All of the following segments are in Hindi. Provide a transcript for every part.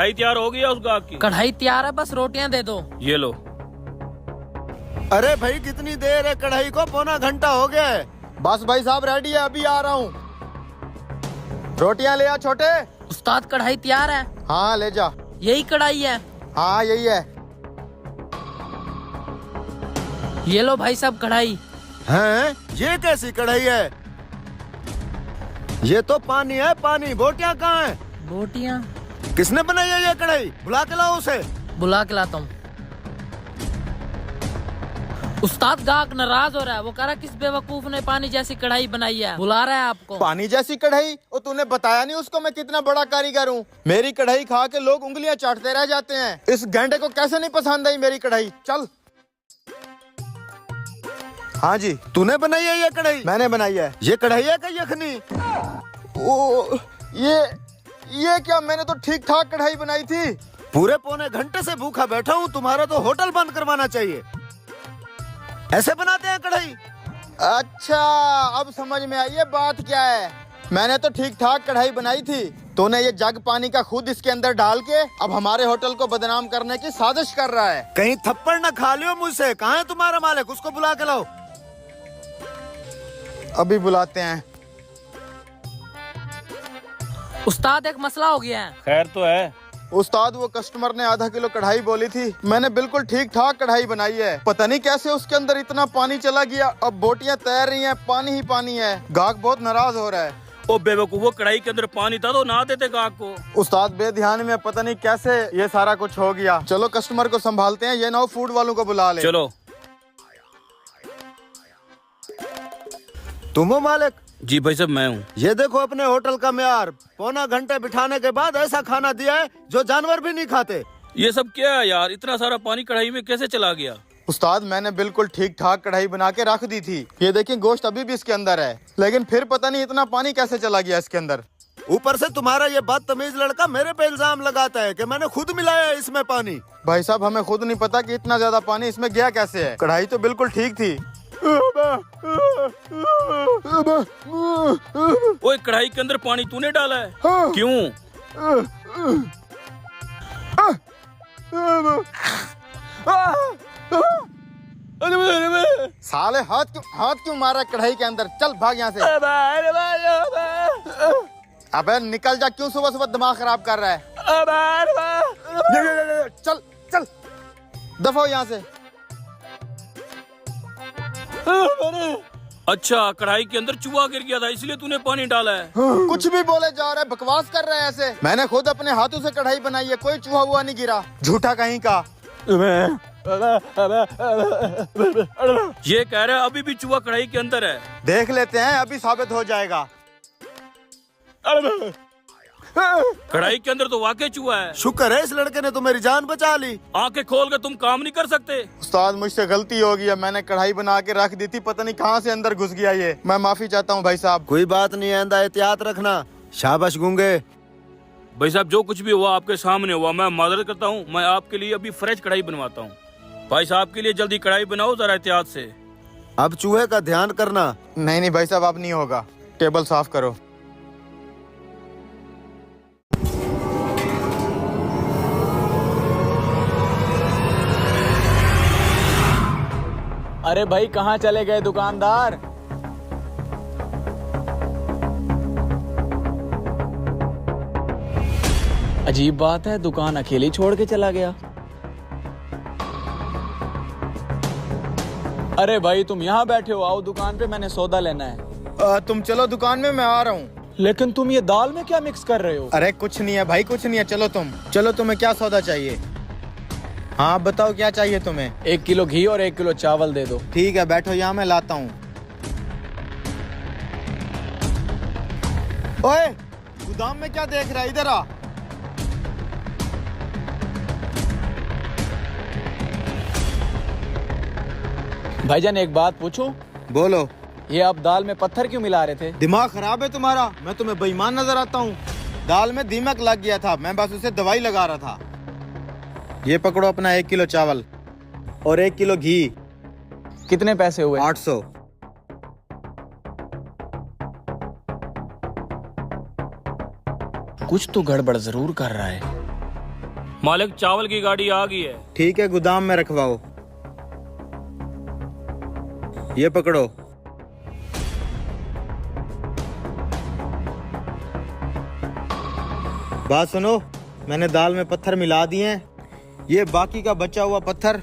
कढ़ाई तैयार हो गया उस गाहक की? कढ़ाई तैयार है, बस रोटियां दे दो। ये लो। अरे भाई कितनी देर है, कढ़ाई को पौना घंटा हो गया है। बस भाई साहब रेडी है, अभी आ रहा हूँ। रोटियां ले आ छोटे। उस्ताद कढ़ाई तैयार है। हाँ ले जा। यही कढ़ाई है? हाँ यही है। ये लो भाई साहब कढ़ाई। हैं? ये कैसी कढ़ाई है? ये तो पानी है पानी। बोटियां कहाँ है? बोटियां? किसने बनाई है ये कढ़ाई? बुला के लाओ उसे। बुला के लाता हूँ। उस्ताद गाहक नाराज हो रहा है, वो कह रहा किस बेवकूफ ने पानी जैसी कढ़ाई बनाई है, बुला रहा है आपको। पानी जैसी कढ़ाई? और तूने बताया नहीं उसको मैं कितना बड़ा कारीगर हूँ। मेरी कढ़ाई खा के लोग उंगलियां चाटते रह जाते हैं। इस गेंडे को कैसे नहीं पसंद आई मेरी कढ़ाई। चल। हाँ जी, तूने बनाई है ये कढ़ाई? मैंने बनाई है। ये कढ़ाई है क्या यखनी? ओ ये क्या? मैंने तो ठीक ठाक कढ़ाई बनाई थी। पूरे पौने घंटे से भूखा बैठा हूँ, तुम्हारा तो होटल बंद करवाना चाहिए। ऐसे बनाते हैं कढ़ाई? अच्छा अब समझ में आई है बात क्या है। मैंने तो ठीक ठाक कढ़ाई बनाई थी, तूने ये जग पानी का खुद इसके अंदर डाल के अब हमारे होटल को बदनाम करने की साजिश कर रहा है। कहीं थप्पड़ न खा लियो मुझसे। कहाँ है तुम्हारा मालिक? उसको बुला के लाओ। अभी बुलाते हैं। उस्ताद एक मसला हो गया है। खैर तो है उस्ताद, वो कस्टमर ने आधा किलो कढ़ाई बोली थी, मैंने बिल्कुल ठीक ठाक कढ़ाई बनाई है। पता नहीं कैसे उसके अंदर इतना पानी चला गया। अब बोटियां तैर रही हैं, पानी ही पानी है। गाहक बहुत नाराज हो रहा है। ओ बेवकूफ, वो कढ़ाई के अंदर पानी था तो ना देते गाहक को। उस्ताद बेध्यान में पता नहीं कैसे ये सारा कुछ हो गया। चलो कस्टमर को संभालते हैं, ये ना हो फूड वालों को बुला ले। चलो। तुम हो मालिक? जी भाई साहब मैं हूँ। ये देखो अपने होटल का म्यार। पौना घंटे बिठाने के बाद ऐसा खाना दिया है जो जानवर भी नहीं खाते। ये सब क्या है यार? इतना सारा पानी कढ़ाई में कैसे चला गया? उस्ताद मैंने बिल्कुल ठीक ठाक कढ़ाई बना के रख दी थी। ये देखिए गोश्त अभी भी इसके अंदर है, लेकिन फिर पता नहीं इतना पानी कैसे चला गया इसके अंदर। ऊपर से तुम्हारा ये बदतमीज लड़का मेरे पे इल्जाम लगाता है कि मैंने खुद मिलाया है इसमें पानी। भाई साहब हमें खुद नहीं पता कि इतना ज्यादा पानी इसमें गया कैसे है। कढ़ाई तो बिल्कुल ठीक थी। ओए कढ़ाई के अंदर पानी तूने डाला है? क्यों? साले हाथ क्यों मारा कढ़ाई के अंदर? चल भाग यहाँ से। अबे निकल जा, क्यों सुबह सुबह दिमाग खराब कर रहा है? चल चल दफा यहाँ से। अच्छा कढ़ाई के अंदर चूहा गिर गया था इसलिए तूने पानी डाला है? कुछ भी बोले जा रहा है, बकवास कर रहा है ऐसे। मैंने खुद अपने हाथों से कढ़ाई बनाई है, कोई चूहा हुआ नहीं गिरा। झूठा कहीं का। ये कह रहा है अभी भी चूहा कढ़ाई के अंदर है। देख लेते हैं, अभी साबित हो जाएगा। कढ़ाई के अंदर तो वाकई चूहा है। शुक्र है इस लड़के ने तो मेरी जान बचा ली। आंखें खोल कर तुम काम नहीं कर सकते? उस्ताद मुझसे गलती हो गई है, मैंने कढ़ाई बना के रख दी थी, पता नहीं कहाँ से अंदर घुस गया ये। मैं माफी चाहता हूँ भाई साहब। कोई बात नहीं, आइंदा एहतियात रखना। शाबाश गूंगे। भाई साहब जो कुछ भी हुआ आपके सामने हुआ, मैं माजरत करता हूँ। मैं आपके लिए अभी फ्रेश कढ़ाई बनवाता हूँ। भाई साहब के लिए जल्दी कढ़ाई बनाओ जरा एहतियात से। अब चूहे का ध्यान करना। नहीं भाई साहब अब नहीं होगा। टेबल साफ करो। अरे भाई कहाँ चले गए दुकानदार? अजीब बात है, दुकान अकेले छोड़ के चला गया। अरे भाई तुम यहाँ बैठे हो, आओ दुकान पे, मैंने सौदा लेना है। तुम चलो दुकान में, मैं आ रहा हूँ। लेकिन तुम ये दाल में क्या मिक्स कर रहे हो? अरे कुछ नहीं है भाई, कुछ नहीं है। चलो चलो तुम्हें क्या सौदा चाहिए? हाँ बताओ क्या चाहिए तुम्हें? 1 किलो घी और 1 किलो चावल दे दो। ठीक है बैठो यहाँ, मैं लाता हूँ। ओए गोदाम में क्या देख रहा है? इधर आ। भाईजान एक बात पूछूं? बोलो। ये आप दाल में पत्थर क्यों मिला रहे थे? दिमाग खराब है तुम्हारा? मैं तुम्हें बेईमान नजर आता हूँ? दाल में दीमक लग गया था, मैं बस उसे दवाई लगा रहा था। ये पकड़ो अपना 1 किलो चावल और 1 किलो घी। कितने पैसे हुए? 800। कुछ तो गड़बड़ जरूर कर रहा है। मालिक चावल की गाड़ी आ गई है। ठीक है, गोदाम में रखवाओ। ये पकड़ो। बात सुनो, मैंने दाल में पत्थर मिला दिए हैं। ये बाकी का बचा हुआ पत्थर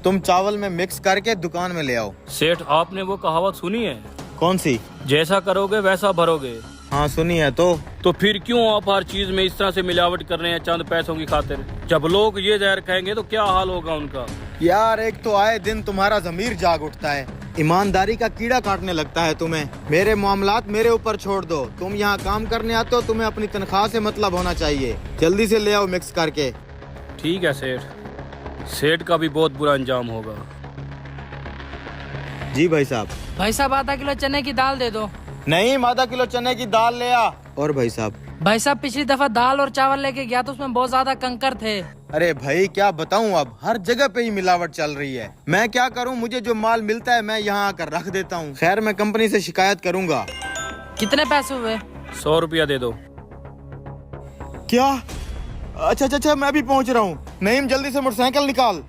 तुम चावल में मिक्स करके दुकान में ले आओ। सेठ, आपने वो कहावत सुनी है, कौन सी? जैसा करोगे वैसा भरोगे। हाँ सुनी है। तो फिर क्यों आप हर चीज में इस तरह से मिलावट कर रहे हैं चंद पैसों की खातिर? जब लोग ये जहर खाएंगे तो क्या हाल होगा उनका? यार, एक तो आए दिन तुम्हारा जमीर जाग उठता है, ईमानदारी का कीड़ा काटने लगता है तुम्हें। मेरे मामलात मेरे ऊपर छोड़ दो। तुम यहाँ काम करने आते हो, तुम्हें अपनी तनख्वाह से मतलब होना चाहिए। जल्दी से ले आओ मिक्स करके। ठीक है सेठ, सेठ का भी बहुत बुरा अंजाम होगा। जी भाई साहब। भाई साहब, आधा किलो चने की दाल दे दो। नहीं, आधा किलो चने की दाल ले आ। और भाई साहब? भाई साहब, पिछली दफा दाल और चावल लेके गया तो उसमें बहुत ज्यादा कंकर थे। अरे भाई, क्या बताऊं, अब हर जगह पे ही मिलावट चल रही है। मैं क्या करूं, मुझे जो माल मिलता है मैं यहाँ आकर रख देता हूँ। खैर, मैं कंपनी से शिकायत करूंगा। कितने पैसे हुए? 100 रुपया दे दो। क्या? अच्छा अच्छा अच्छा, मैं भी पहुँच रहा हूँ। नईम, जल्दी से मोटरसाइकिल निकाल।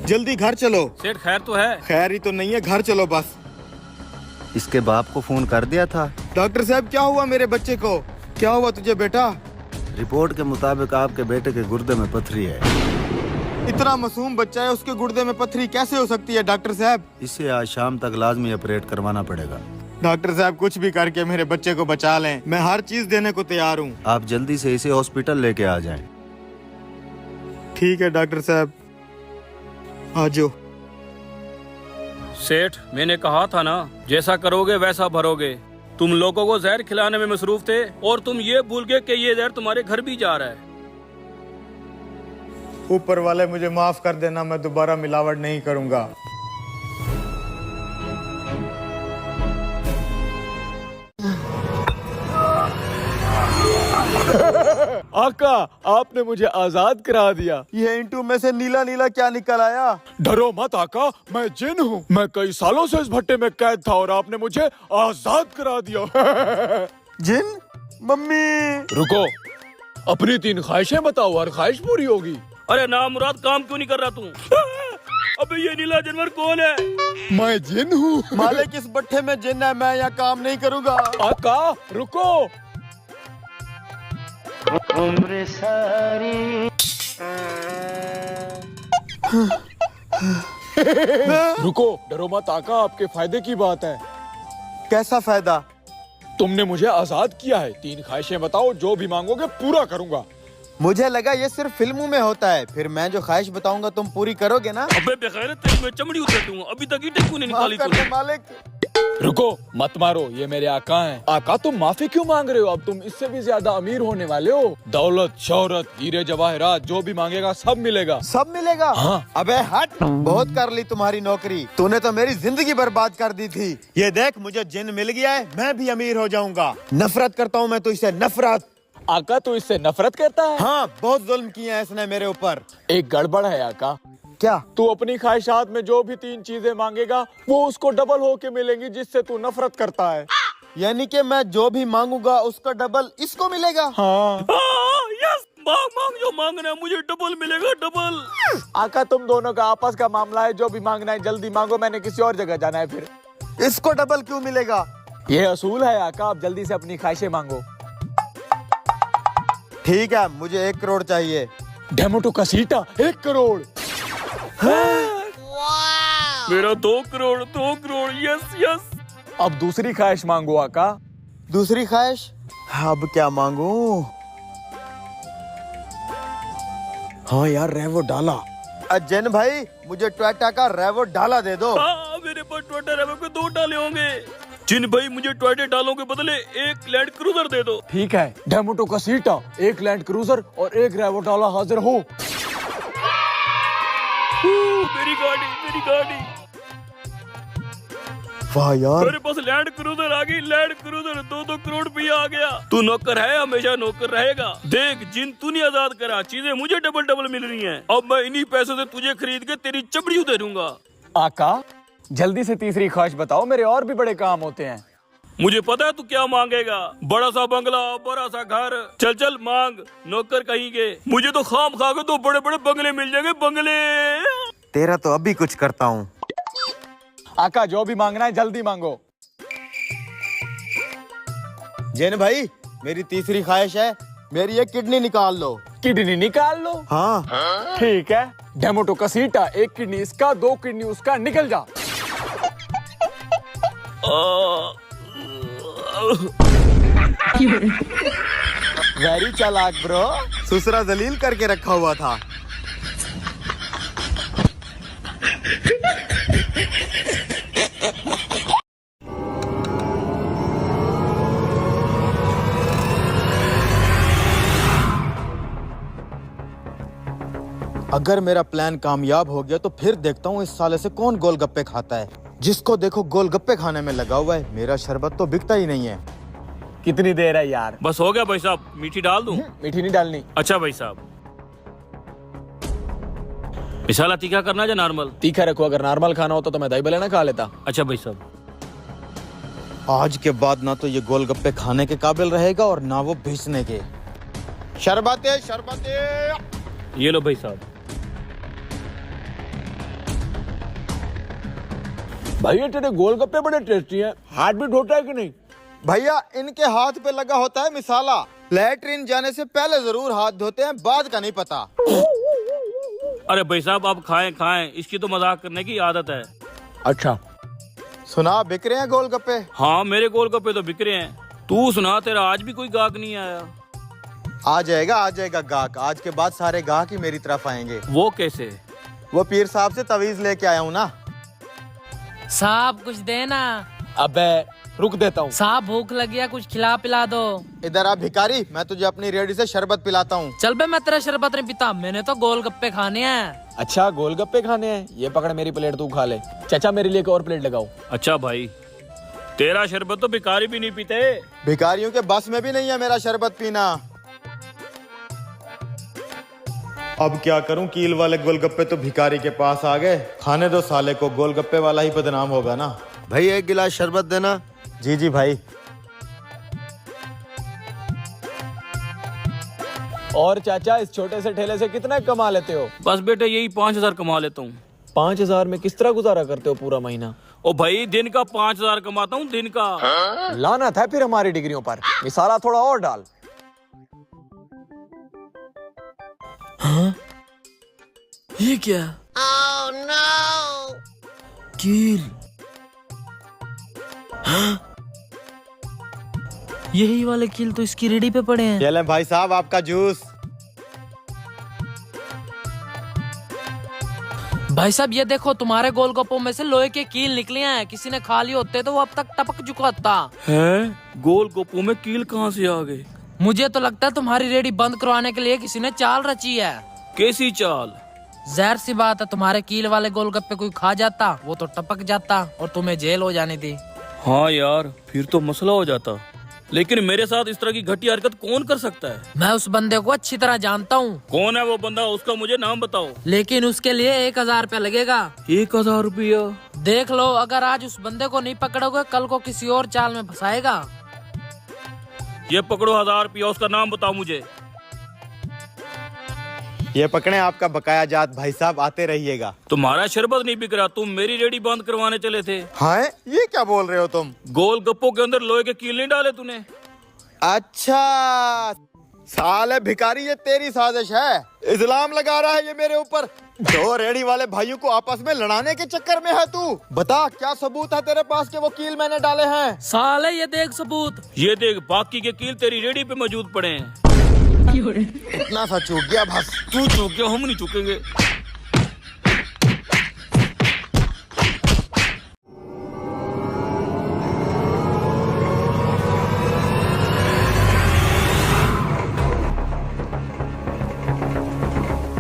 जल्दी घर चलो। सेठ, खैर तो है? खैर ही तो नहीं है, घर चलो बस। इसके बाप को फोन कर दिया था। डॉक्टर साहब, क्या हुआ मेरे बच्चे को? क्या हुआ तुझे बेटा? रिपोर्ट के मुताबिक आपके बेटे के गुर्दे में पथरी है। इतना मासूम बच्चा है, उसके गुर्दे में पथरी कैसे हो सकती है डॉक्टर साहब? इसे आज शाम तक लाजमी ऑपरेट करवाना पड़ेगा। डॉक्टर साहब, कुछ भी करके मेरे बच्चे को बचा लें। मैं हर चीज देने को तैयार हूँ। आप जल्दी से इसे हॉस्पिटल लेके आ जाएं। ठीक है डॉक्टर साहब, आ जाओ। सेठ, मैंने कहा था ना, जैसा करोगे वैसा भरोगे। तुम लोगों को जहर खिलाने में मसरूफ थे और तुम ये भूल गए कि ये जहर तुम्हारे घर भी जा रहा है। ऊपर वाले मुझे माफ कर देना, मैं दोबारा मिलावट नहीं करूंगा। आका, आपने मुझे आजाद करा दिया। ये इंटू में से नीला नीला क्या निकल आया? डरो मत आका, मैं जिन हूँ। मैं कई सालों से इस भट्टे में कैद था और आपने मुझे आजाद करा दिया। जिन? मम्मी! रुको, अपनी 3 ख्वाहिशें बताओ, हर ख्वाहिश पूरी होगी। अरे ना मुराद, काम क्यों नहीं कर रहा तू? अबे ये नीला जानवर कौन है? मैं जिन हूँ। मालिक, इस भट्टे में जिन है, मैं यहाँ काम नहीं करूँगा। आका रुको। रुको, डरो मत आका, आपके फायदे की बात है। कैसा फायदा? तुमने मुझे आजाद किया है। 3 ख्वाहिशें बताओ, जो भी मांगोगे पूरा करूंगा। मुझे लगा ये सिर्फ फिल्मों में होता है। फिर मैं जो ख्वाहिश बताऊंगा तुम पूरी करोगे ना? अबे बेगैरत, तेरी मैं चमड़ी उतार दूंगा। अभी तक ईंटें क्यों नहीं माफ निकाली कर दे तूने? मालिक। रुको, मत मारो, ये मेरे आका हैं। आका, तुम माफी क्यों मांग रहे हो? अब तुम इससे भी ज्यादा अमीर होने वाले हो। दौलत, शोहरत, हीरे जवाहरात, जो भी मांगेगा सब मिलेगा। सब मिलेगा? हाँ। अबे हट, बहुत कर ली तुम्हारी नौकरी। तूने तो मेरी जिंदगी बर्बाद कर दी थी। ये देख, मुझे जिन मिल गया है, मैं भी अमीर हो जाऊंगा। नफरत करता हूँ मैं तो इससे, नफरत। आका, तू इससे नफरत करता है? हाँ, बहुत जुल्म किया है इसने मेरे ऊपर। एक गड़बड़ है आका। क्या? तू अपनी ख्वाहिशात में जो भी 3 चीजें मांगेगा वो उसको डबल होके मिलेंगी, जिससे तू नफरत करता है। यानी कि मैं जो भी मांगूंगा उसका डबल इसको मिलेगा? हाँ। यस, मांग मांग, जो मांगना है मुझे डबल मिलेगा, डबल। आका, तुम दोनों का आपस का मामला है, जो भी मांगना है जल्दी मांगो, मैंने किसी और जगह जाना है। फिर इसको डबल क्यों मिलेगा? ये असूल है आका, आप जल्दी से अपनी ख्वाहिशें मांगो। ठीक है, मुझे 1 करोड़ चाहिए। डेमोटो का सीटा 1 करोड़। मेरा 2 करोड़, 2 करोड़, यस यस। अब दूसरी ख्वाहिश मांगो आका। दूसरी ख्वाहिश? अब क्या मांगू? हाँ यार, रेवो डाला। अजन भाई, मुझे टोयोटा का रेवो डाला दे दो। हाँ, मेरे पास टोयोटा रेवो के 2 डाले होंगे। जिन भाई, मुझे टोयोटा डालों के बदले 1 लैंड क्रूजर दे दो। ठीक है, डेमोटो का सीटा, 1 लैंड क्रूजर और 1 रेवो डाला हाजिर हो। मेरी गाड़ी, मेरी गाड़ी। वाह यार, मेरे पास लैंड क्रूजर आ गई, लैंड क्रूजर। 2-2 करोड़ रुपया आ गया। तू नौकर है, हमेशा नौकर रहेगा। देख, जिन तूने आजाद करा, चीजें मुझे डबल डबल मिल रही हैं। अब मैं इन्हीं पैसों से तुझे खरीद के तेरी चमड़ी उतारूंगा। आका, जल्दी से तीसरी ख्वाहिश बताओ, मेरे और भी बड़े काम होते हैं। मुझे पता है तू क्या मांगेगा, बड़ा सा बंगला, बड़ा सा घर। चल चल मांग, नौकर कहेंगे। मुझे तो खाम खा के तो बड़े बड़े बंगले मिल जाएंगे, बंगले। तेरा तो अभी कुछ करता हूँ। आका जो भी मांगना है जल्दी मांगो। जैन भाई, मेरी तीसरी ख्वाहिश है, मेरी एक किडनी निकाल लो। किडनी निकाल लो? हाँ। ठीक है, डेमोटो का सीटा, एक किडनी इसका, 2 किडनी उसका, निकल जा। वेरी चालाक ब्रो, सुसरा जलील करके रखा हुआ था। अगर मेरा प्लान कामयाब हो गया तो फिर देखता हूँ इस साले से कौन गोलगप्पे खाता है। जिसको देखो गोलगप्पे खाने में लगा हुआ है, मेरा शरबत तो बिकता ही नहीं है। कितनी देर है यार? बस हो गया भाई साहब, मीठी डाल दूं? मीठी नहीं डालनी। अच्छा भाई साहब। मिसाला तीखा करना है या नॉर्मल? तीखा रखो, अगर नॉर्मल खाना होता तो मैं दही भले ना खा लेता। अच्छा भाई साहब। आज के बाद ना तो ये गोलगप्पे खाने के काबिल रहेगा और ना वो बेचने के। शरबते शरबते। ये लो भाई साहब। भाई ये तेरे गोलगप्पे बड़े टेस्टी हैं, हाथ भी धोता है कि नहीं? भैया इनके हाथ पे लगा होता है मिसाला। लैट्रिन जाने से पहले जरूर हाथ धोते हैं, बाद का नहीं पता। अरे भाई साहब आप खाएं खाएं, इसकी तो मजाक करने की आदत है। अच्छा सुना बिक रहे हैं गोलगप्पे? हाँ मेरे गोलगप्पे तो बिक रहे हैं। तू सुना, तेरा आज भी कोई गाहक नहीं आया? आ जाएगा गाहक। आज के बाद सारे गाहक ही मेरी तरफ आएंगे। वो कैसे? वो पीर साहब से तवीज लेके आया हूँ ना। साहब कुछ देना। अबे रुक देता हूँ। साहब भूख लगी है, कुछ खिला पिला दो। इधर आ भिखारी, मैं तुझे अपनी रेडी से शरबत पिलाता हूँ। चल बे, मैं तेरा शरबत नहीं पीता, मैंने तो गोलगप्पे खाने हैं। अच्छा गोलगप्पे खाने हैं, ये पकड़ मेरी प्लेट तू खा ले। चाचा मेरे लिए एक और प्लेट लगाओ। अच्छा भाई, तेरा शरबत तो भिखारी भी नहीं पीते। भिखारियों के बस में भी नहीं है मेरा शरबत पीना। अब क्या करूं, कील वाले गोलगप्पे तो भिखारी के पास आ गए। खाने दो साले को, गोलगप्पे वाला ही बदनाम होगा ना। भाई एक गिलास शरबत देना। जी जी भाई। और चाचा इस छोटे से ठेले से कितना कमा लेते हो? बस बेटे यही 5,000 कमा लेता हूँ। 5,000 में किस तरह गुजारा करते हो पूरा महीना? ओ भाई दिन का 5,000 कमाता हूँ, दिन का। लाना था फिर हमारी डिग्रियों पर, मिसाला थोड़ा और डाल। हाँ? ये क्या? Oh, no! कील। हाँ? यही वाले कील तो इसकी रेडी पे पड़े हैं। ये लें भाई साहब आपका जूस। भाई साहब ये देखो, तुम्हारे गोलगप्पों में से लोहे के कील निकले हैं। किसी ने खा लिए होते तो वो अब तक टपक चुका होता है। गोलगप्पों में कील कहाँ से आ गए? मुझे तो लगता है तुम्हारी रेडी बंद करवाने के लिए किसी ने चाल रची है। कैसी चाल? जहर सी बात है, तुम्हारे कील वाले गोलगप्पे कोई खा जाता, वो तो टपक जाता और तुम्हें जेल हो जानी थी। हाँ यार, फिर तो मसला हो जाता। लेकिन मेरे साथ इस तरह की घटिया हरकत कौन कर सकता है? मैं उस बंदे को अच्छी तरह जानता हूँ। कौन है वो बंदा? उसका मुझे नाम बताओ। लेकिन उसके लिए 1,000 रुपया लगेगा। 1,000 रुपया? देख लो, अगर आज उस बंदे को नहीं पकड़ोगे, कल को किसी और चाल में फंसाएगा। ये पकड़ो 1,000 रुपया, उसका नाम बताओ मुझे। ये पकड़े आपका बकाया जात। भाई साहब आते रहिएगा। तुम्हारा शरबत नहीं बिक रहा, तुम मेरी रेडी बंद करवाने चले थे। हाँ ये क्या बोल रहे हो तुम? गोलगप्पों के अंदर लोहे के कील नहीं डाले तूने? अच्छा साले भिखारी, ये तेरी साजिश है। इल्जाम लगा रहा है ये मेरे ऊपर। दो रेडी वाले भाइयों को आपस में लड़ाने के चक्कर में है तू। बता क्या सबूत है तेरे पास कि वो कील मैंने डाले हैं? साले ये देख सबूत। ये देख, बाकी के कील तेरी रेडी पे मौजूद पड़े हैं। इतना सा चूक गया बस। तू चूक गया, हम नहीं चूकेंगे।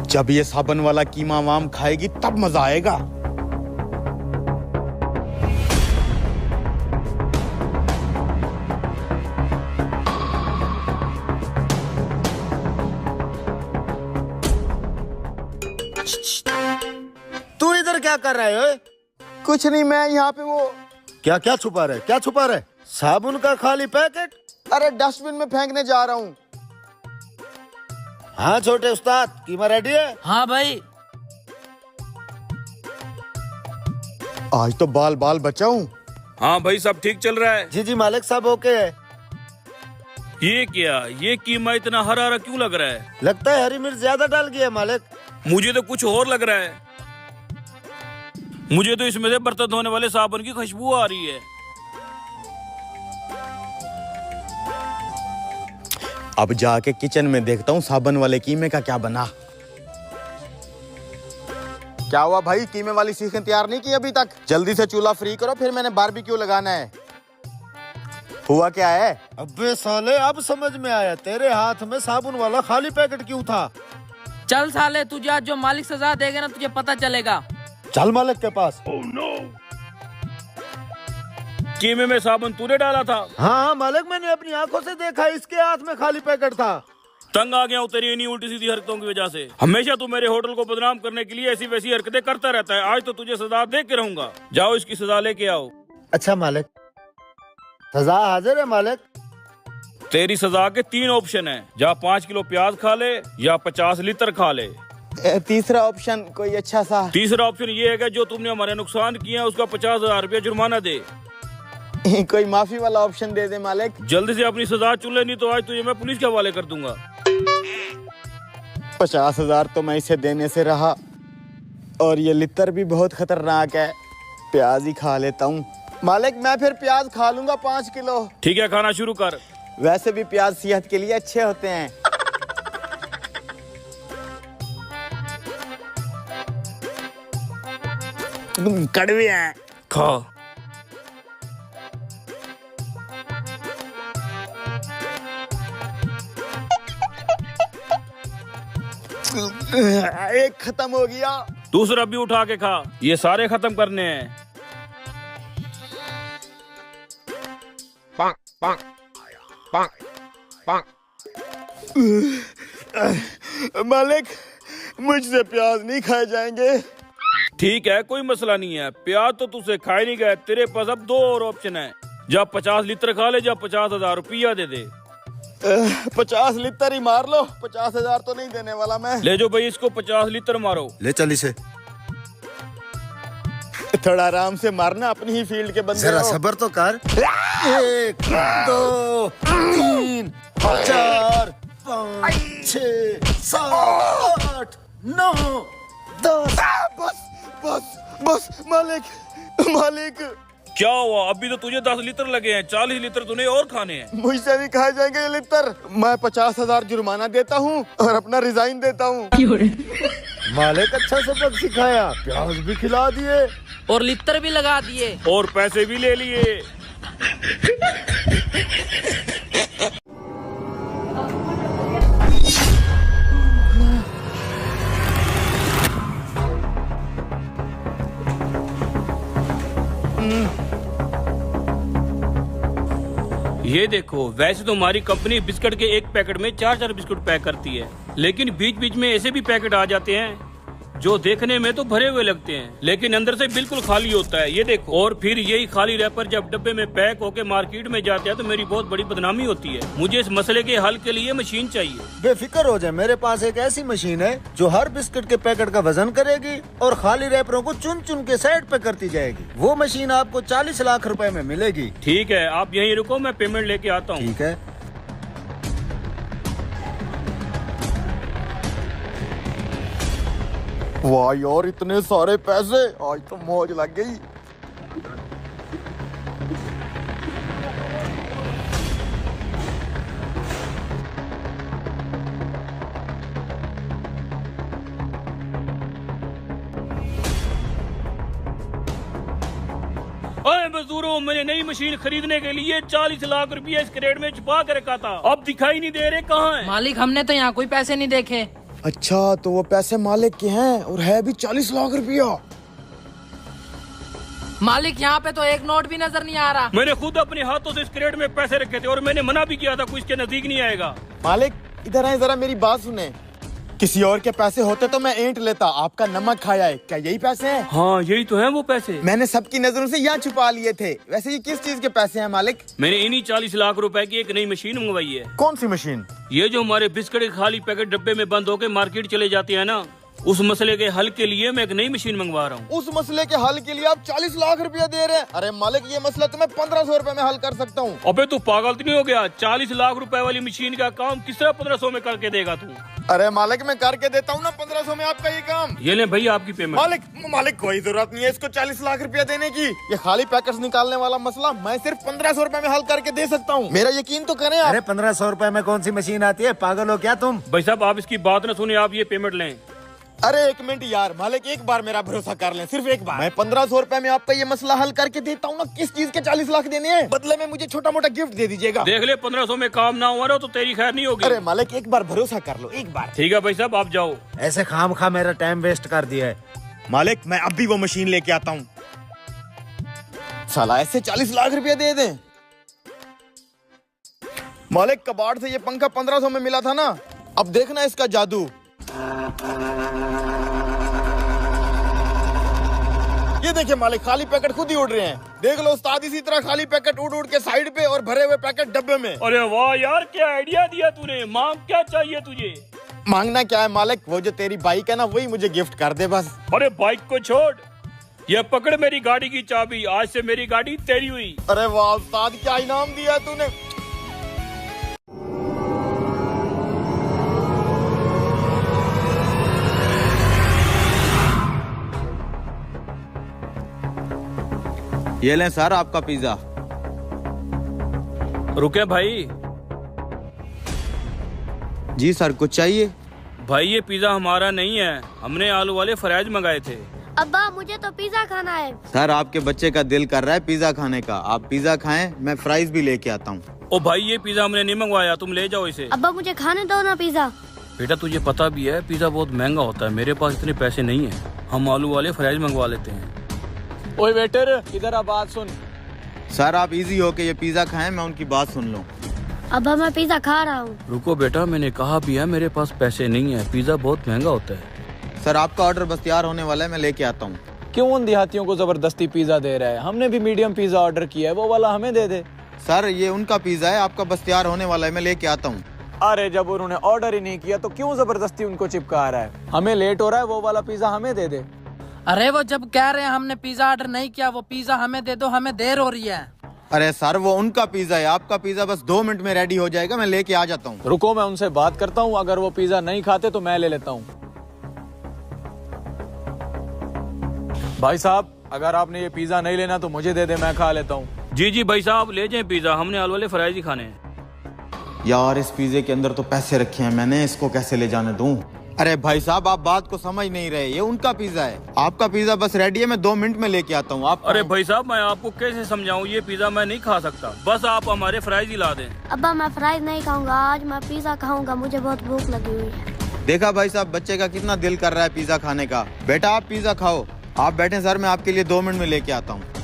जब ये साबन वाला कीमा वाम खाएगी तब मजा आएगा। तू इधर क्या कर रहे हो? कुछ नहीं, मैं यहाँ पे वो क्या क्या छुपा रहे, क्या छुपा रहे? साबुन का खाली पैकेट? अरे डस्टबिन में फेंकने जा रहा हूँ। हाँ छोटे उस्ताद, कीमा रेडी है? हाँ भाई। आज तो बाल बाल बचाऊं। हाँ भाई, सब ठीक चल रहा है। जी जी मालिक साहब, ओके है। ये क्या, ये कीमा इतना हरा हरा क्यों लग रहा है? लगता है हरी मिर्च ज्यादा डाल गया मालिक। मुझे तो कुछ और लग रहा है। मुझे तो इसमें से बर्तन धोने वाले साबुन की खुशबू आ रही है। अब जाके किचन में देखता हूँ साबुन वाले कीमे का क्या बना। क्या हुआ भाई, कीमे वाली सीखें तैयार नहीं की अभी तक? जल्दी से चूल्हा फ्री करो, फिर मैंने बारबेक्यू लगाना है। हुआ क्या है? अबे साले, अब समझ में आया, तेरे हाथ में साबुन वाला खाली पैकेट क्यों था? चल साले, तुझे आज जो मालिक सजा देगा ना, तुझे पता चलेगा। चल मालिक के पास। कीमे में साबुन तूने डाला था? हाँ मालिक, मैंने अपनी आंखों से देखा, इसके हाथ में खाली पैकेट था। तंग आ गया हूँ तेरी इन्हीं उल्टी सीधी हरकतों की वजह से। हमेशा तू मेरे होटल को बदनाम करने के लिए ऐसी वैसी हरकतें करता रहता है। आज तो तुझे सजा दे के रहूंगा। जाओ इसकी सजा लेके आओ। अच्छा मालिक, सजा हाजिर है मालिक। तेरी सजा के 3 ऑप्शन है। या 5 किलो प्याज खा ले, या 50 लीटर खा ले। तीसरा ऑप्शन कोई अच्छा सा? तीसरा ऑप्शन ये है कि जो तुमने हमारे नुकसान किया उसका 50,000 रुपया जुर्माना दे। कोई माफी वाला ऑप्शन दे दे मालिक। जल्दी से अपनी सजा चुन ले, नहीं तो आज तुझे मैं पुलिस के हवाले कर दूंगा। 50,000 तो मैं इसे देने से रहा, और ये लितर भी बहुत खतरनाक है। प्याज ही खा लेता हूँ मालिक। मैं फिर प्याज खा लूंगा 5 किलो। ठीक है, खाना शुरू कर। वैसे भी प्याज सेहत के लिए अच्छे होते हैं। कड़वे हैं। खा। एक खत्म हो गया। दूसरा भी उठा के खा। ये सारे खत्म करने हैं। मालिक, मुझसे प्याज नहीं खाए जाएंगे। ठीक है, कोई मसला नहीं है। प्याज तो तुझसे खाए नहीं गए। तेरे पास अब 2 और ऑप्शन है। या 50 लीटर खा ले, या 50,000 रुपया दे दे। 50 लीटर ही मार लो, 50,000 तो नहीं देने वाला मैं। ले जो भाई, इसको 50 लीटर मारो। ले चल इसे। थोड़ा आराम से मारना, अपनी ही फील्ड के बंदे जरा हो। सब्र तो कर। 1 2 3 4 5 6 7 8 9 10। बस बस बस मालिक, मालिक। क्या हुआ? अभी तो तुझे 10 लीटर लगे हैं। 40 लीटर तूने और खाने हैं। मुझसे नहीं खाए जाएंगे ये लीटर। मैं 50,000 जुर्माना देता हूँ और अपना रिजाइन देता हूँ। मालिक अच्छा सबक सिखाया, प्याज भी खिला दिए और लितर भी लगा दिए। और पैसे भी ले लिए। ये देखो, वैसे तो हमारी कंपनी बिस्किट के एक पैकेट में 4-4 बिस्कुट पैक करती है, लेकिन बीच बीच में ऐसे भी पैकेट आ जाते हैं जो देखने में तो भरे हुए लगते हैं, लेकिन अंदर से बिल्कुल खाली होता है। ये देखो। और फिर यही खाली रैपर जब डब्बे में पैक होके मार्केट में जाते हैं तो मेरी बहुत बड़ी बदनामी होती है। मुझे इस मसले के हल के लिए मशीन चाहिए। बेफिक्र हो जाए, मेरे पास एक ऐसी मशीन है जो हर बिस्किट के पैकेट का वजन करेगी और खाली रैपरों को चुन चुन के साइड पे करती जाएगी। वो मशीन आपको 40 लाख रुपए में मिलेगी। ठीक है, आप यहीं रुको, मैं पेमेंट लेके आता हूँ। ठीक है। वाह यार, इतने सारे पैसे, आज तो मौज लग गई। अरे मजदूरों, मैंने नई मशीन खरीदने के लिए 40 लाख रुपया इस क्रेट में छुपा कर रखा था। अब दिखाई नहीं दे रहे, कहाँ है? मालिक, हमने तो यहाँ कोई पैसे नहीं देखे। अच्छा, तो वो पैसे मालिक के हैं और है भी 40 लाख रुपया। मालिक, यहाँ पे तो एक नोट भी नजर नहीं आ रहा। मैंने खुद अपने हाथों से इस क्रेट में पैसे रखे थे और मैंने मना भी किया था, कोई इसके नजदीक नहीं आएगा। मालिक इधर आए, जरा मेरी बात सुने। किसी और के पैसे होते तो मैं ऐंठ लेता, आपका नमक खाया है। क्या यही पैसे हैं? हाँ यही तो है वो पैसे। मैंने सबकी नजरों से यहाँ छुपा लिए थे। वैसे ये किस चीज के पैसे हैं मालिक? मैंने इन्हीं 40 लाख रुपए की एक नई मशीन मंगवाई है। कौन सी मशीन? ये जो हमारे बिस्किट के खाली पैकेट डब्बे में बंद होकर मार्केट चले जाते हैं ना, उस मसले के हल के लिए मैं एक नई मशीन मंगवा रहा हूँ। उस मसले के हल के लिए आप 40 लाख रुपया दे रहे हैं? अरे मालिक, ये मसला तो मैं 1500 रुपए में हल कर सकता हूँ। अबे तू पागल तो नहीं हो गया? 40 लाख रुपए वाली मशीन का काम किस तरह 1500 में करके देगा तू? अरे मालिक, मैं करके देता हूँ ना 1500 में आपका ये काम। ये ले भैया आपकी पेमेंट। मालिक कोई जरूरत नहीं है इसको 40 लाख रुपया देने की। ये खाली पैकेट्स निकालने वाला मसला मैं सिर्फ 1500 रुपए में हल करके दे सकता हूँ। मेरा यकीन तो करें आप। अरे 1500 रुपए में कौन सी मशीन आती है, पागल हो क्या तुम? भाई साहब आप इसकी बात न सुने, आप ये पेमेंट लें। अरे एक मिनट यार मालिक, एक बार मेरा भरोसा कर लें, सिर्फ एक बार। मैं 1500 रुपए में आपका ये मसला हल करके देता हूँ ना। किस चीज के 40 लाख देने हैं? बदले में मुझे छोटा मोटा गिफ्ट दे दीजिएगा। देख ले 1500 में काम ना हुआ तो तेरी खैर नहीं होगी। अरे मालिक, एक बार भरोसा कर लो, एक बार। ठीक है भाई साहब आप जाओ। ऐसे खाम खा मेरा टाइम वेस्ट कर दिया है। मालिक मैं अभी वो मशीन लेके आता हूँ। साला ऐसे 40 लाख रुपया दे दें? मालिक कबाड़ से ये पंखा 1500 में मिला था ना, अब देखना इसका जादू। ये देखिए मालिक, खाली पैकेट खुद ही उड़ रहे हैं। देख लो उस्ताद, इसी तरह खाली पैकेट उड़ उड़ के साइड पे और भरे हुए पैकेट डब्बे में। अरे वाह यार, क्या आइडिया दिया तूने। मांग क्या चाहिए तुझे? मांगना क्या है मालिक, वो जो तेरी बाइक है ना वही मुझे गिफ्ट कर दे बस। अरे बाइक को छोड़, ये पकड़ मेरी गाड़ी की चाबी, आज से मेरी गाड़ी तेरी हुई। अरे वाह उस्ताद, क्या इनाम दिया तूने। ये लें सर आपका पिज्जा। रुके भाई। जी सर, कुछ चाहिए? भाई ये पिज्जा हमारा नहीं है, हमने आलू वाले फ्राइज मंगाए थे। अब्बा मुझे तो पिज्जा खाना है। सर आपके बच्चे का दिल कर रहा है पिज्जा खाने का, आप पिज्जा खाएं, मैं फ्राइज भी लेके आता हूँ। ओ भाई ये पिज्जा हमने नहीं मंगवाया, तुम ले जाओ इसे। अब्बा मुझे खाने दो ना पिज्जा। बेटा तुझे पता भी है पिज्जा बहुत महंगा होता है, मेरे पास इतने पैसे नहीं है, हम आलू वाले फ्राइज मंगवा लेते हैं। ओए वेटर, इधर आ, बात सुन। सर आप इजी होके ये पिज्जा खाएं, मैं उनकी बात सुन लूं। अब्बा मैं पिज्जा खा रहा हूँ। रुको बेटा, मैंने कहा भी है मेरे पास पैसे नहीं है, पिज्जा बहुत महंगा होता है। सर आपका ऑर्डर बस तैयार होने वाला है, मैं लेके आता हूँ। क्यों उन देहातियों को जबरदस्ती पिज्जा दे रहा है? हमने भी मीडियम पिज्जा ऑर्डर किया है, वो वाला हमें दे दे। सर ये उनका पिज्जा है, आपका बस तैयार होने वाला है, मैं लेके आता हूँ। अरे जब उन्होंने ऑर्डर ही नहीं किया तो क्यों जबरदस्ती उनको चिपका रहा है? हमें लेट हो रहा है, वो वाला पिज्जा हमें दे दे। अरे वो जब कह रहे हैं हमने पिज्जा ऑर्डर नहीं किया, वो पिज्जा हमें दे दो, हमें देर हो रही है। अरे सर वो उनका पिज्जा है, आपका पिज्जा बस 2 मिनट में रेडी हो जाएगा, मैं लेके आ जाता हूँ। रुको मैं उनसे बात करता हूँ, अगर वो पिज्जा नहीं खाते तो मैं ले लेता हूँ। भाई साहब अगर आपने ये पिज्जा नहीं लेना तो मुझे दे दे, मैं खा लेता हूँ। जी जी भाई साहब ले जाएं पिज्जा, हमने आलू वाले फ्राइज ही खाने हैं। यार इस पिज्जे के अंदर तो पैसे रखे हैं मैंने, इसको कैसे ले जाने दूं? अरे भाई साहब आप बात को समझ नहीं रहे, ये उनका पिज्जा है, आपका पिज्जा बस रेडी है, मैं 2 मिनट में लेके आता हूँ। आप अरे भाई साहब मैं आपको कैसे समझाऊं, ये पिज्जा मैं नहीं खा सकता, बस आप हमारे फ्राइज ही ला दें। अब्बा मैं फ्राइज नहीं खाऊंगा, आज मैं पिज्जा खाऊंगा, मुझे बहुत भूख लगी हुई है। देखा भाई साहब बच्चे का कितना दिल कर रहा है पिज्जा खाने का। बेटा आप पिज्जा खाओ, आप बैठे सर, मैं आपके लिए 2 मिनट में लेके आता हूँ।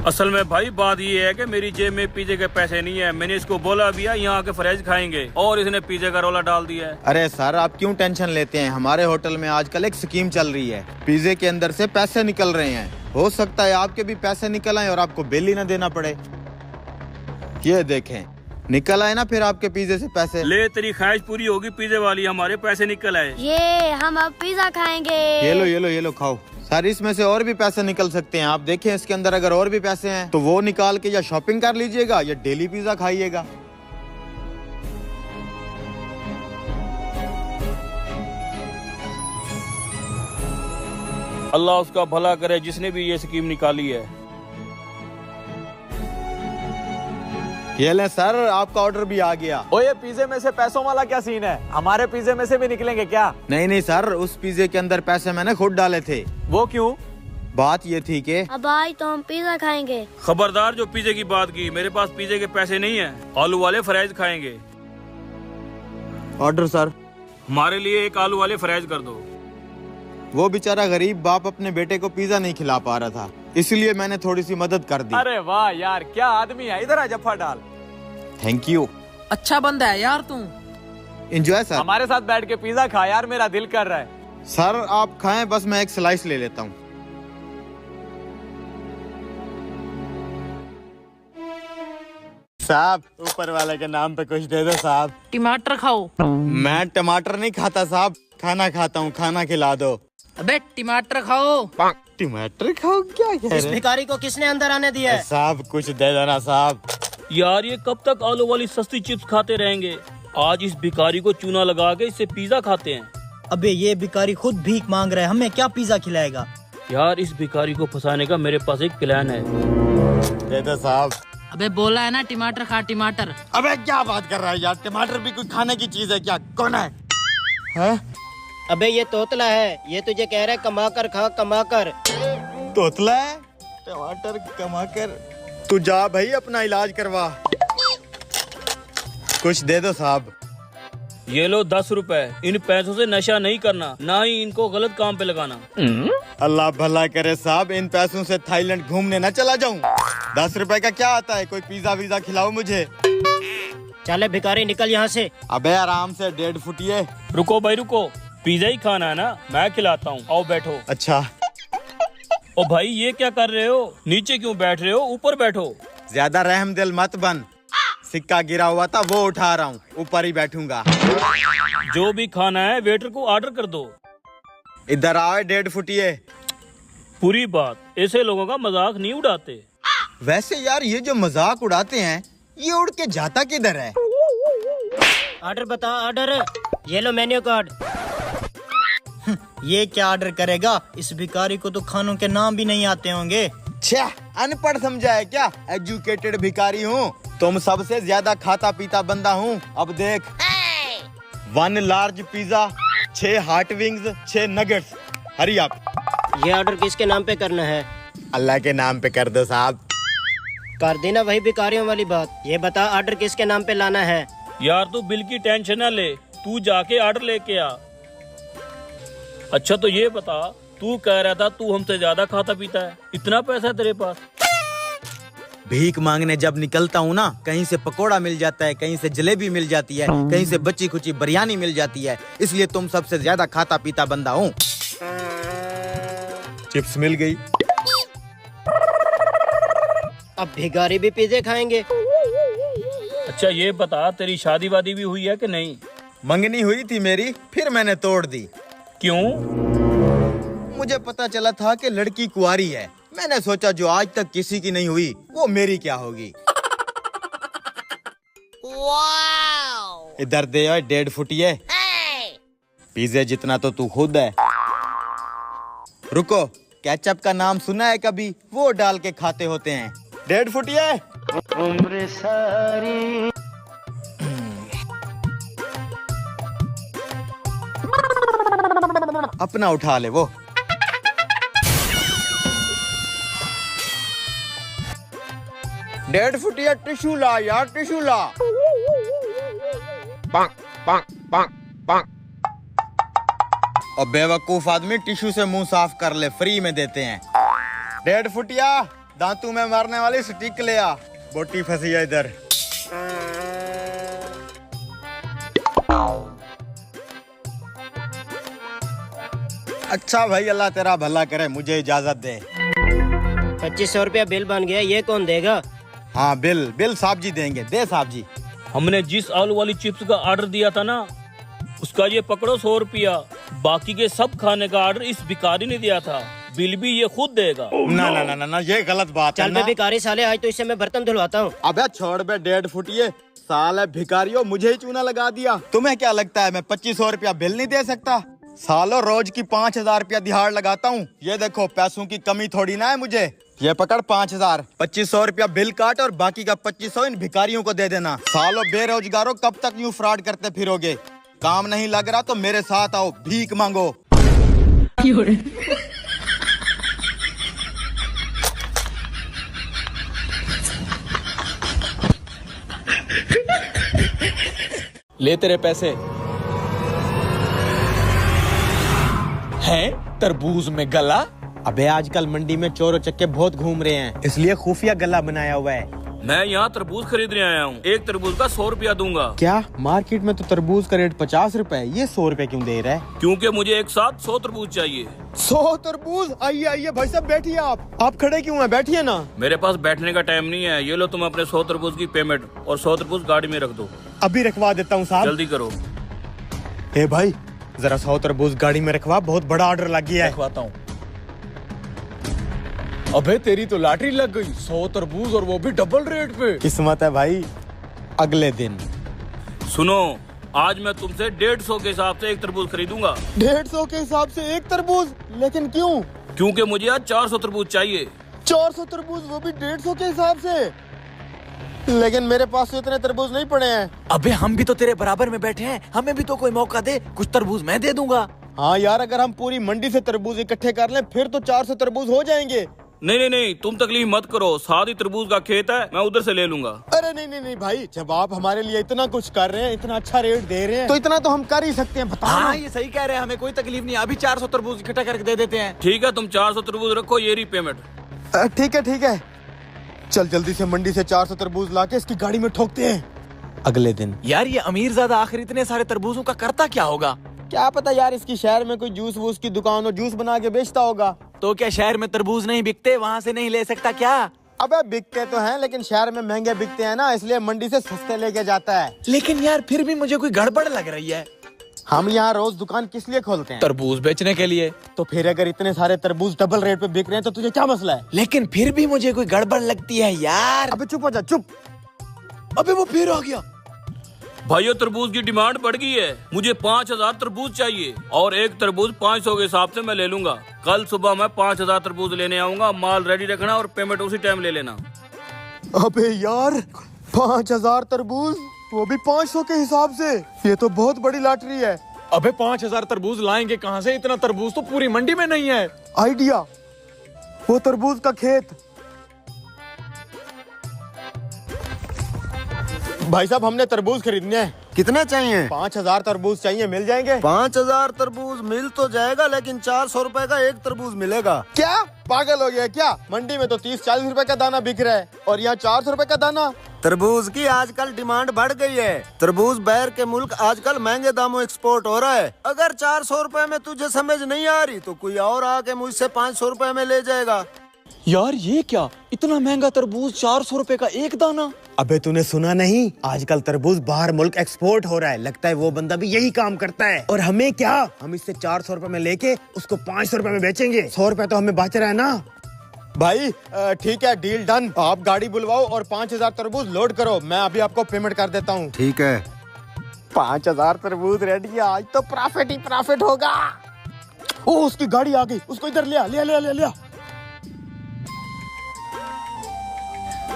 असल में भाई बात ये है कि मेरी जेब में पिज्जे के पैसे नहीं है, मैंने इसको बोला भी है यहाँ के फ्राइज खाएंगे और इसने पिज्जे का रोला डाल दिया है। अरे सर आप क्यों टेंशन लेते हैं, हमारे होटल में आजकल एक स्कीम चल रही है, पिज्जे के अंदर से पैसे निकल रहे हैं, हो सकता है आपके भी पैसे निकल आए और आपको बिल ही न देना पड़े। ये देखें निकल आए ना फिर आपके पिज्जे से पैसे। ले तेरी ख्वाहिश पूरी होगी पिज्जे वाली, हमारे पैसे निकल आए। ये हम अब पिज्जा खाएंगे। ये लो खाओ। सर इसमें से और भी पैसे निकल सकते हैं, आप देखें इसके अंदर अगर और भी पैसे हैं तो वो निकाल के या शॉपिंग कर लीजिएगा या डेली पिज्जा खाइएगा। अल्लाह उसका भला करे जिसने भी ये स्कीम निकाली है। ये ले सर आपका ऑर्डर भी आ गया। ओ ये पिज्जे में से पैसों वाला क्या सीन है? हमारे पिज्जे में से भी निकलेंगे क्या? नहीं सर, उस पिज्जे के अंदर पैसे मैंने खुद डाले थे। वो क्यों? बात ये थी कि अब आज तो हम पिज्जा खाएंगे। खबरदार जो पिज्जे की बात की, मेरे पास पिज्जे के पैसे नहीं है, आलू वाले फ्राइज खाएंगे। Order sir. हमारे लिए एक आलू वाले फ्राइज कर दो। वो बेचारा गरीब बाप अपने बेटे को पिज्जा नहीं खिला पा रहा था, इसलिए मैंने थोड़ी सी मदद कर दी। अरे वाह यार क्या आदमी है, इधर आ जफ्फा डाल। Thank you. अच्छा बंदा है यार तू। Enjoy sir. हमारे साथ बैठ के पिज्जा खा यार, मेरा दिल कर रहा है। सर आप खाएं, बस मैं एक स्लाइस ले लेता हूँ। साहब ऊपर वाले के नाम पे कुछ दे दो साहब। टमाटर खाओ। मैं टमाटर नहीं खाता साहब, खाना खाता हूँ, खाना खिला दो। अबे टमाटर खाओ। टमाटर खाओ? क्या कह इस रहे भिखारी को किसने अंदर आने दिया है? साहब कुछ दे देना साहब। यार ये कब तक आलू वाली सस्ती चिप्स खाते रहेंगे? आज इस भिखारी को चूना लगा के इससे पिज्जा खाते हैं। अबे ये भिखारी खुद भीख मांग रहा है, हमें क्या पिज्जा खिलाएगा? यार इस भिखारी को फंसाने का मेरे पास एक प्लान है। दे दो साहब। अबे बोला है ना टमाटर खा टमाटर। अबे क्या बात कर रहा है यार, टमाटर भी कोई खाने की चीज है क्या? कौन है? हैं? अबे ये तोतला है, ये तुझे कह रहा है कमा कर खा, कमा कर। तोतला है? टमाटर कमा कर? तू जा भाई अपना इलाज करवा। कुछ दे दो साहब। ये लो 10 रुपए। इन पैसों से नशा नहीं करना, ना ही इनको गलत काम पे लगाना। अल्लाह भला करे साहब, इन पैसों से थाईलैंड घूमने न चला जाऊं। 10 रुपए का क्या आता है, कोई पिज्जा वीजा खिलाओ मुझे। चले भिखारी निकल यहाँ से। अबे आराम से 1.5 फुटिए। रुको भाई रुको, पिज्जा ही खाना है ना, मैं खिलाता हूँ, आओ बैठो। अच्छा ओ भाई ये क्या कर रहे हो? नीचे क्यों बैठ रहे हो, ऊपर बैठो। ज्यादा रहम दिल मत बन, सिक्का गिरा हुआ था वो उठा रहा हूँ, ऊपर ही बैठूंगा। जो भी खाना है वेटर को ऑर्डर कर दो। इधर आओ 1.5 फुटिए। पूरी बात, ऐसे लोगों का मजाक नहीं उड़ाते। वैसे यार ये जो मजाक उड़ाते हैं ये उड़ के जाता किधर है? ऑर्डर बता, ऑर्डर। ये लो मेन्यू कार्ड। ये क्या ऑर्डर करेगा? इस भिखारी को तो खानों के नाम भी नहीं आते होंगे। छह अनपढ़ समझा है क्या? एजुकेटेड भिखारी हूँ, तुम सबसे ज्यादा खाता पीता बंदा हूँ। अब देख, 1 large pizza, 6 hot wings, 6 nuggets. Hurry up. ये ऑर्डर किसके नाम पे करना है? अल्लाह के नाम पे कर दो साहब। कर देना वही भिखारियों वाली बात। ये बता ऑर्डर किसके नाम पे लाना है? यार तू बिल की टेंशन ना ले, तू जाके ऑर्डर लेके आ। अच्छा तो ये बता, तू कह रहा था तू हमसे ज्यादा खाता पीता है, इतना पैसा है तेरे पास? भीख मांगने जब निकलता हूँ ना, कहीं से पकोड़ा मिल जाता है, कहीं से जलेबी मिल जाती है, कहीं से बच्ची खुची बिरयानी मिल जाती है, इसलिए तुम सबसे ज्यादा खाता पीता बंदा हूँ। चिप्स मिल गई। अब भिखारी भी पिज्जे खाएंगे? अच्छा ये बता, तेरी शादी वादी भी हुई है कि नहीं? मंगनी हुई थी मेरी, फिर मैंने तोड़ दी। क्यों? मुझे पता चला था कि लड़की कुंवारी है, मैंने सोचा जो आज तक किसी की नहीं हुई वो मेरी क्या होगी। इधर दे 1.5 फुटिए। पिज्जे जितना तो तू खुद है। रुको, केचप का नाम सुना है कभी? वो डाल के खाते होते हैं। 1.5 फुटिए। उम्र सारी। अपना उठा ले वो। डेढ़ फुटिया टिश्यू ला यार, टिश्यू ला। और बेवकूफ आदमी टिश्यू से मुंह साफ कर ले, फ्री में देते हैं। 1.5 फुटिया दांतों में मारने वाली स्टिक ले आ, बोटी फंसी है इधर। अच्छा भाई, अल्लाह तेरा भला करे, मुझे इजाजत दे। 2500 रुपया बिल बन गया, ये कौन देगा? हाँ बिल साहब जी देंगे। दे साहब जी। हमने जिस आलू वाली चिप्स का ऑर्डर दिया था ना, उसका ये पकड़ो 100 रुपया। बाकी के सब खाने का ऑर्डर इस भिखारी ने दिया था, बिल भी ये खुद देगा। ना ना ना ना ना, ये गलत बात है चल ना। बे भिखारी साले, आज तो इससे मैं बर्तन धुलवाता हूँ। अबे छोड़ बे 1.5 फुटिए, साले भिखारियों मुझे ही चूना लगा दिया। तुम्हें क्या लगता है मैं 2500 रुपया बिल नहीं दे सकता? सालों रोज की 5000 रुपया दिहाड़ लगाता हूँ। ये देखो, पैसों की कमी थोड़ी ना है मुझे। ये पकड़ 5000, 2500 रुपया बिल काट और बाकी का 2500 इन भिखारियों को दे देना। सालों बेरोजगारों, कब तक यूँ फ्रॉड करते फिरोगे? काम नहीं लग रहा तो मेरे साथ आओ, भीख मांगो। ले तेरे पैसे। हैं तरबूज में गला? अबे आजकल मंडी में चोर चक्के बहुत घूम रहे हैं, इसलिए खुफिया गला बनाया हुआ है। मैं यहाँ तरबूज खरीदने आया हूँ, एक तरबूज का 100 रुपया दूंगा। क्या मार्केट में तो तरबूज का रेट 50 रुपए है, ये 100 रुपए क्यों दे रहा है? क्योंकि मुझे एक साथ 100 तरबूज चाहिए। 100 तरबूज? आइए आइए भाई साहब, बैठिए। आप खड़े क्यों हैं? बैठिए ना। मेरे पास बैठने का टाइम नहीं है। ये लो तुम अपने 100 तरबूज की पेमेंट और 100 तरबूज गाड़ी में रख दो। अभी रखवा देता हूँ साहब। जल्दी करो। ए भाई जरा 100 तरबूज गाड़ी में रखवा, बहुत बड़ा ऑर्डर लग गया है। रखवाता हूँ। अबे तेरी तो लॉटरी लग गई, 100 तरबूज और वो भी डबल रेट पे। किस्मत है भाई। अगले दिन सुनो, आज मैं तुमसे 150 के हिसाब से एक तरबूज खरीदूंगा। 150 के हिसाब से एक तरबूज? लेकिन क्यों? क्योंकि मुझे आज 400 तरबूज चाहिए। 400 तरबूज, वो भी 150 के हिसाब से? लेकिन मेरे पास तो इतने तरबूज नहीं पड़े हैं। अबे हम भी तो तेरे बराबर में बैठे हैं, हमें भी तो कोई मौका दे, कुछ तरबूज मैं दे दूंगा। हाँ यार, अगर हम पूरी मंडी से तरबूज इकट्ठे कर लें फिर तो 400 तरबूज हो जाएंगे। नहीं नहीं नहीं, तुम तकलीफ मत करो, साथ ही तरबूज का खेत है, मैं उधर से ले लूंगा। अरे नहीं नहीं नहीं भाई, जब आप हमारे लिए इतना कुछ कर रहे हैं, इतना अच्छा रेट दे रहे हैं, तो इतना तो हम कर ही सकते हैं। बताओ हाँ ना। ये सही कह रहे हैं, हमें कोई तकलीफ नहीं, अभी 400 तरबूज इकट्ठा करके दे देते हैं। ठीक है, तुम 400 तरबूज रखो, ये रही पेमेंट। ठीक है ठीक है, चल जल्दी से मंडी से 400 तरबूज लाके इसकी गाड़ी में ठोकते हैं। अगले दिन यार ये अमीर ज़्यादा आखिर इतने सारे तरबूजों का करता क्या होगा? क्या पता यार, इसकी शहर में कोई जूस वूस की दुकान हो, जूस बना के बेचता होगा। तो क्या शहर में तरबूज नहीं बिकते, वहाँ से नहीं ले सकता क्या? अबे बिकते तो हैं, लेकिन शहर में महंगे बिकते हैं ना, इसलिए मंडी से सस्ते लेके जाता है। लेकिन यार फिर भी मुझे कोई गड़बड़ लग रही है। हम यहाँ रोज दुकान किस लिए खोलते हैं? तरबूज बेचने के लिए। तो फिर अगर इतने सारे तरबूज डबल रेट पे बिक रहे हैं तो तुझे क्या मसला है? लेकिन फिर भी मुझे कोई गड़बड़ लगती है यार। अबे चुप हो जा, चुप। अबे वो फिर आ गया। भाइयों, तरबूज की डिमांड बढ़ गई है, मुझे 5000 तरबूज चाहिए और एक तरबूज 500 के हिसाब से मैं ले लूंगा। कल सुबह मैं 5000 तरबूज लेने आऊंगा, माल रेडी रखना और पेमेंट उसी टाइम ले लेना। अबे यार 5000 तरबूज, वो भी 500 के हिसाब से? ये तो बहुत बड़ी लॉटरी है। अबे 5000 तरबूज लाएंगे कहाँ से? इतना तरबूज तो पूरी मंडी में नहीं है। आइडिया, वो तरबूज का खेत। भाई साहब, हमने तरबूज खरीदने हैं। कितने चाहिए? 5000 तरबूज चाहिए, मिल जाएंगे? 5000 तरबूज मिल तो जाएगा, लेकिन 400 रुपए का एक तरबूज मिलेगा। क्या पागल हो गया क्या? मंडी में तो 30-40 रुपए का दाना बिक रहा है और यहाँ 400 रुपए का दाना। तरबूज की आजकल डिमांड बढ़ गई है। तरबूज बाहर के मुल्क आजकल महंगे दामों एक्सपोर्ट हो रहा है। अगर 400 रुपए में तुझे समझ नहीं आ रही तो कोई और आके मुझसे 500 रुपए में ले जाएगा। यार ये क्या, इतना महंगा तरबूज, 400 रुपए का एक दाना? अबे तूने सुना नहीं, आजकल तरबूज बाहर मुल्क एक्सपोर्ट हो रहा है। लगता है वो बंदा भी यही काम करता है। और हमें क्या, हम इससे 400 रुपए में लेके उसको 500 रुपए में बेचेंगे। 100 रुपए तो हमें बच रहा है ना। भाई ठीक है, डील डन। आप गाड़ी बुलवाओ और 5000 तरबूज लोड करो, मैं अभी आपको पेमेंट कर देता हूँ। ठीक है। 5000 तरबूज रेडी है, आज तो प्रॉफिट ही प्रॉफिट होगा। ओ उसकी गाड़ी आ गई, उसको इधर ले आ, ले आ, ले आ, ले आ, ले आ।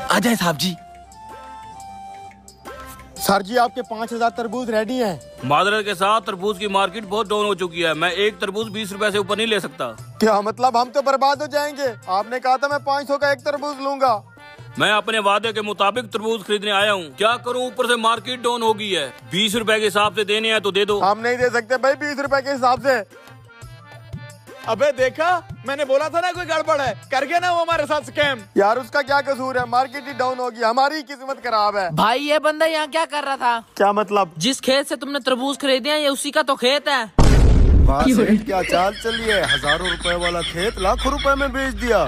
आ जाए साहब जी। सर जी, आपके 5000 तरबूज रेडी हैं। मादरत के साथ तरबूज की मार्केट बहुत डाउन हो चुकी है, मैं एक तरबूज 20 रुपए से ऊपर नहीं ले सकता। क्या मतलब? हम तो बर्बाद हो जाएंगे। आपने कहा था मैं 500 का एक तरबूज लूंगा। मैं अपने वादे के मुताबिक तरबूज खरीदने आया हूँ, क्या करूँ, ऊपर से मार्केट डाउन हो गई है। 20 रुपए के हिसाब से देने हैं तो दे दो। हम नहीं दे सकते भाई 20 रुपए के हिसाब से। अबे देखा, मैंने बोला था ना कोई गड़बड़ है, कर गया ना वो हमारे साथ स्कैम। यार उसका क्या कसूर है, मार्केट ही डाउन होगी, हमारी किस्मत खराब है। भाई ये बंदा यहाँ क्या कर रहा था? क्या मतलब? जिस खेत से तुमने तरबूज खरीदे हैं ये उसी का तो खेत है। बात सेठ क्या चाल चली है, हजारों रुपए वाला खेत लाखों रुपए में बेच दिया।